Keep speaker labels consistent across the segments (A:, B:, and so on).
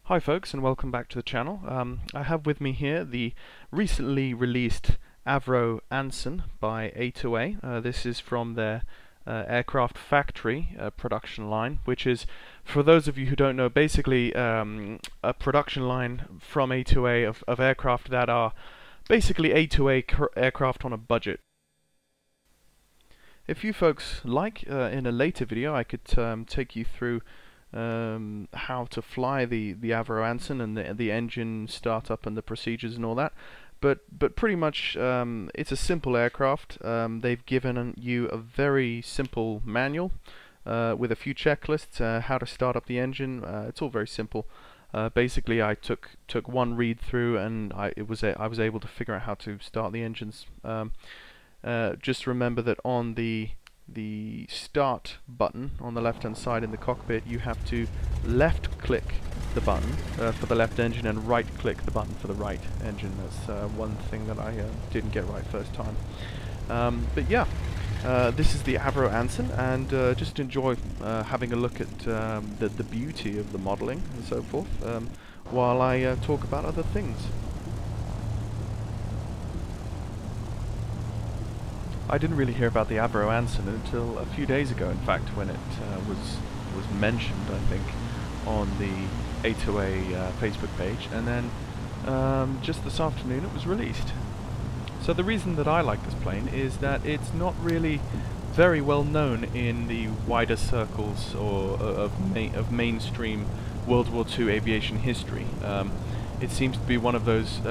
A: Hi folks, and welcome back to the channel. I have with me here the recently released Avro Anson by A2A. This is from their aircraft factory production line, which is, for those of you who don't know, basically a production line from A2A of aircraft that are basically A2A aircraft on a budget. If you folks like, in a later video I could take you through how to fly the Avro Anson and the engine startup and the procedures and all that, but pretty much it's a simple aircraft. They've given you a very simple manual with a few checklists how to start up the engine. It's all very simple. Basically, I took one read through and I was able to figure out how to start the engines. Just remember that on the start button on the left hand side in the cockpit, you have to left click the button for the left engine and right click the button for the right engine. That's one thing that I didn't get right first time. But yeah, this is the Avro Anson, and just enjoy having a look at the beauty of the modeling and so forth while I talk about other things. I didn't really hear about the Avro Anson until a few days ago, in fact, when it was mentioned, I think, on the A2A Facebook page, and then just this afternoon it was released. So the reason that I like this plane is that it's not really very well known in the wider circles or of mainstream World War II aviation history. It seems to be one of those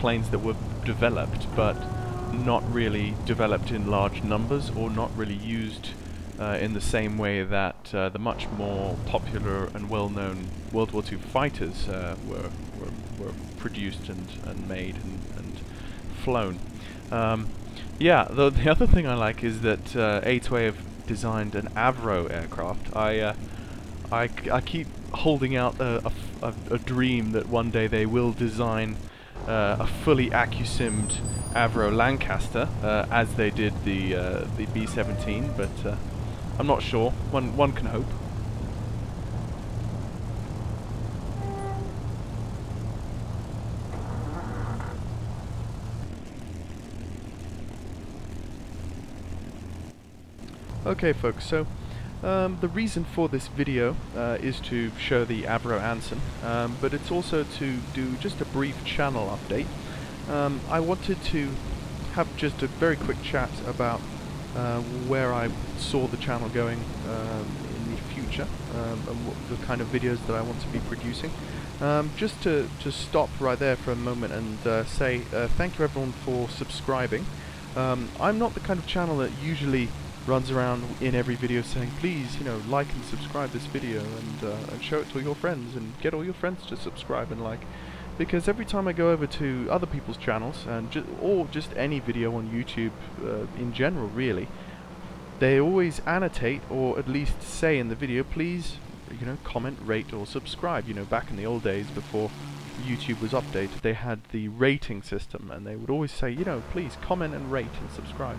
A: planes that were developed, but not really developed in large numbers, or not really used in the same way that the much more popular and well-known World War II fighters were produced and made and flown. Yeah, the other thing I like is that A2A have designed an Avro aircraft. I keep holding out a dream that one day they will design a fully accusimmed Avro Lancaster, as they did the B-17, but I'm not sure. One can hope. Okay folks, so the reason for this video is to show the Avro Anson, but it's also to do just a brief channel update. I wanted to have just a very quick chat about where I saw the channel going in the future, and what the kind of videos that I want to be producing. Just to stop right there for a moment and say thank you everyone for subscribing. I'm not the kind of channel that usually runs around in every video saying, please, like and subscribe this video and show it to your friends and get all your friends to subscribe and like. Because every time I go over to other people's channels, and or just any video on YouTube in general really, they always annotate, or at least say in the video, please, comment, rate or subscribe. Back in the old days before YouTube was updated, they had the rating system, and they would always say, please comment and rate and subscribe.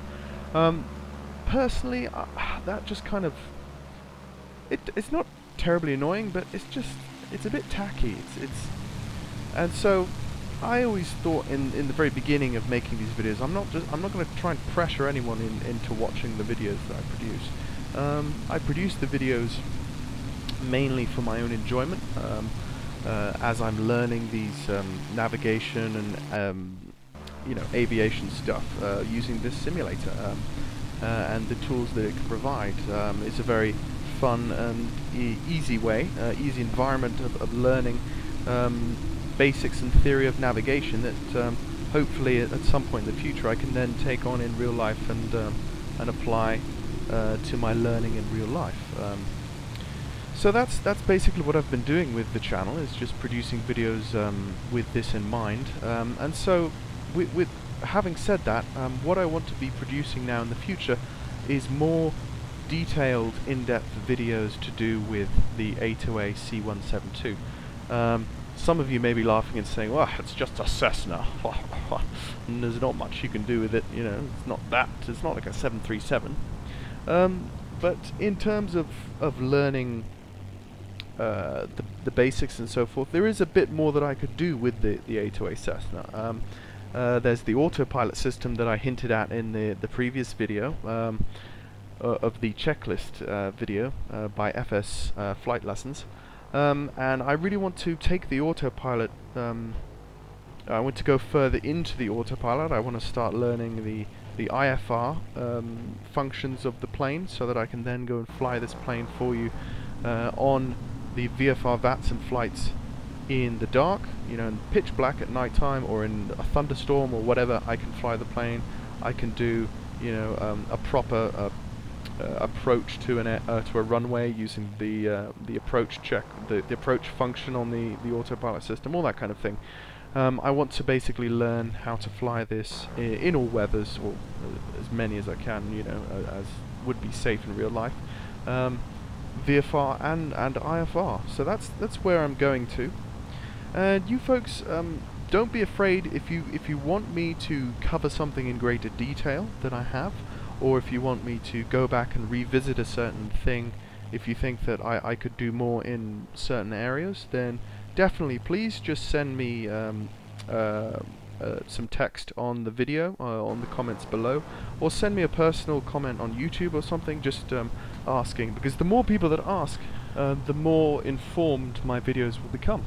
A: Personally, that just kind of, it's not terribly annoying, but it's a bit tacky. And so I always thought in the very beginning of making these videos, I'm not going to try and pressure anyone into watching the videos that I produce. I produce the videos mainly for my own enjoyment, as I'm learning these navigation and aviation stuff using this simulator, and the tools that it can provide. It's a very fun and easy way, easy environment of learning basics and theory of navigation that hopefully at some point in the future I can then take on in real life and apply to my learning in real life. So that's basically what I've been doing with the channel, is just producing videos with this in mind. And so with having said that, what I want to be producing now in the future is more detailed, in-depth videos to do with the A2A C172. Some of you may be laughing and saying, well, it's just a Cessna, and there's not much you can do with it, it's not like a 737. But in terms of learning the basics and so forth, there is a bit more that I could do with the A2A Cessna. There's the autopilot system that I hinted at in the previous video of the checklist video by FS Flight Lessons, and I really want to take the autopilot. I want to go further into the autopilot. I want to start learning the IFR functions of the plane, so that I can then go and fly this plane for you on the VFR VATSIM flights in the dark, you know, in pitch black at night time, or in a thunderstorm or whatever. I can fly the plane. I can do, you know, a proper approach to a runway using the approach check, the approach function on the autopilot system, all that kind of thing. I want to basically learn how to fly this in all weathers, or as many as I can, you know, as would be safe in real life. VFR and IFR. So that's where I'm going to. And you folks, don't be afraid if you want me to cover something in greater detail than I have, or if you want me to go back and revisit a certain thing, if you think that I could do more in certain areas, then definitely please just send me some text on the video, on the comments below, or send me a personal comment on YouTube or something, just asking, because the more people that ask, the more informed my videos will become.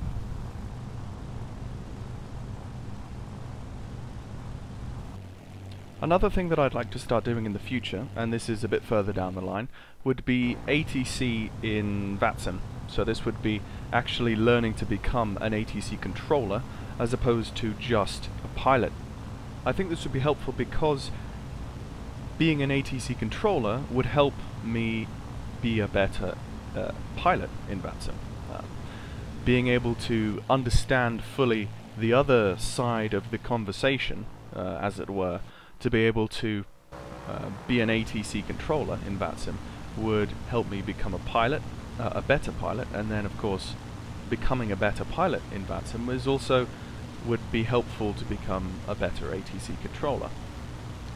A: Another thing that I'd like to start doing in the future, and this is a bit further down the line, would be ATC in VATSIM. So this would be actually learning to become an ATC controller as opposed to just a pilot. I think this would be helpful because being an ATC controller would help me be a better pilot in VATSIM. Being able to understand fully the other side of the conversation, as it were, to be able to be an ATC controller in VATSIM would help me become a pilot, a better pilot, and then of course becoming a better pilot in VATSIM is also would be helpful to become a better ATC controller.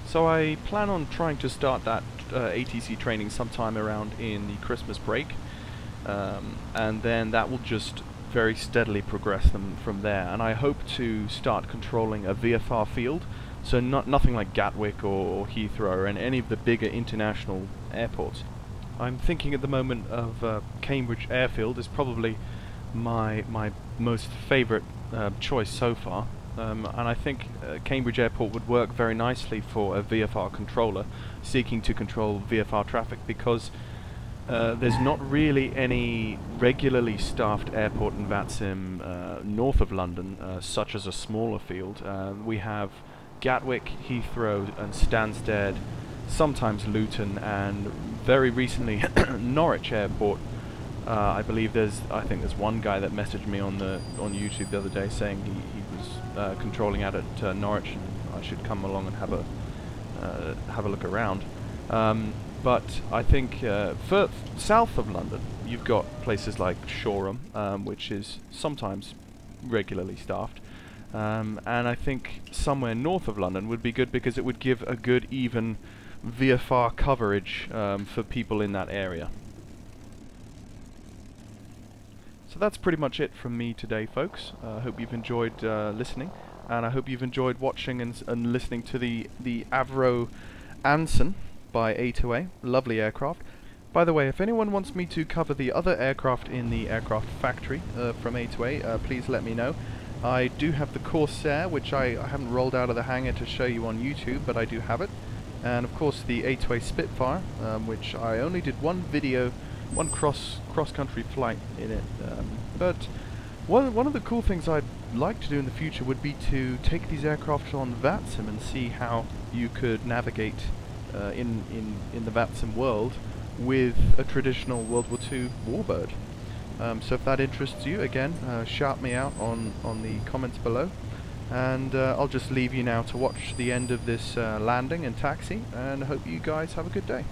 A: So I plan on trying to start that ATC training sometime around in the Christmas break, and then that will just very steadily progress them from there, and I hope to start controlling a VFR field. So nothing like Gatwick or Heathrow or any of the bigger international airports. I'm thinking at the moment of Cambridge Airfield is probably my most favourite choice so far, and I think Cambridge Airport would work very nicely for a VFR controller seeking to control VFR traffic, because there's not really any regularly staffed airport in VATSIM north of London, such as a smaller field. We have Gatwick, Heathrow and Stansted, sometimes Luton, and very recently Norwich Airport. I think there's one guy that messaged me on YouTube the other day saying he was controlling out at Norwich, and I should come along and have a look around. But I think for south of London you've got places like Shoreham, which is sometimes regularly staffed. And I think somewhere north of London would be good, because it would give a good even VFR coverage for people in that area. So that's pretty much it from me today, folks. I hope you've enjoyed listening, and I hope you've enjoyed watching and listening to the Avro Anson by A2A. Lovely aircraft. By the way, if anyone wants me to cover the other aircraft in the aircraft factory from A2A, please let me know. I do have the Corsair, which I haven't rolled out of the hangar to show you on YouTube, but I do have it. And of course the A2A Spitfire, which I only did one video, one cross-country flight in it. But one of the cool things I'd like to do in the future would be to take these aircraft on VATSIM and see how you could navigate in the VATSIM world with a traditional World War II warbird. So if that interests you, again, shout me out on the comments below, and I'll just leave you now to watch the end of this landing and taxi, and hope you guys have a good day.